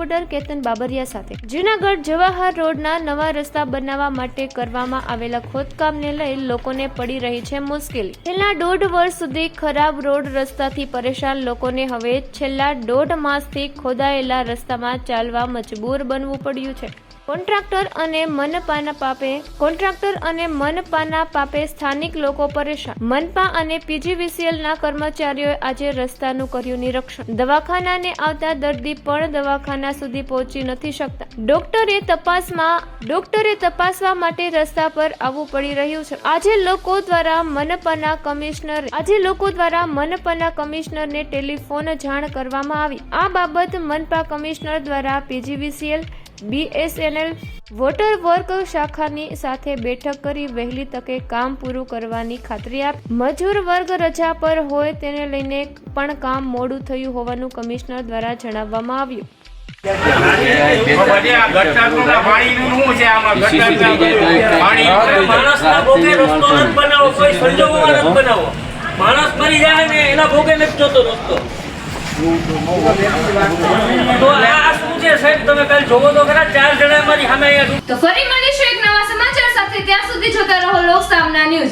Reporter Ketan Babariya સાથે। જૂનાગઢ જવાહર રોડના નવા રસ્તા બનાવવા માટે કરવામાં આવેલા ખોદકામને લઈ લોકોને પડી રહી છે મુશ્કેલી। છેલ્લા 1.5 વર્ષ સુધી ખરાબ રોડ રસ્તાથી પરેશાન લોકોને હવે છેલ્લા 1.5 માસથી ખોદાયેલા રસ્તામાં ચાલવા મજબૂર બનવું પડ્યું છે। કોન્ટ્રાક્ટર અને મનપાના પાપે સ્થાનિક લોકો પરેશાન। મનપા અને પીજીવીસીએલના કર્મચારીઓએ આજે રસ્તાનું કર્યું નિરીક્ષણ। દવાખાનાને આવતા દર્દી પણ દવાખાના સુધી પહોંચી નથી શકતા। ડોક્ટરે તપાસવા માટે રસ્તા પર આવવું પડી રહ્યું છે। આજે લોકો દ્વારા મનપાના કમિશનરને ટેલિફોન જાણ કરવામાં આવી। આ બાબત મનપા કમિશનર દ્વારા પીજીવીસીએલ BSNL વોટર વર્ક શાખાની સાથે બેઠક કરી વહેલી તકે કામ પૂરું કરવાની ખાતરી આપી। મજૂર વર્ગ રજા પર હોય તેને લઈને પણ કામ મોડું થયું હોવાનું કમિશનર દ્વારા જણાવવામાં આવ્યું। તો ફરી મળીશું એક નવા સમાચાર સાથે। ત્યાં સુધી જોતા રહો લોક સામના ન્યૂઝ।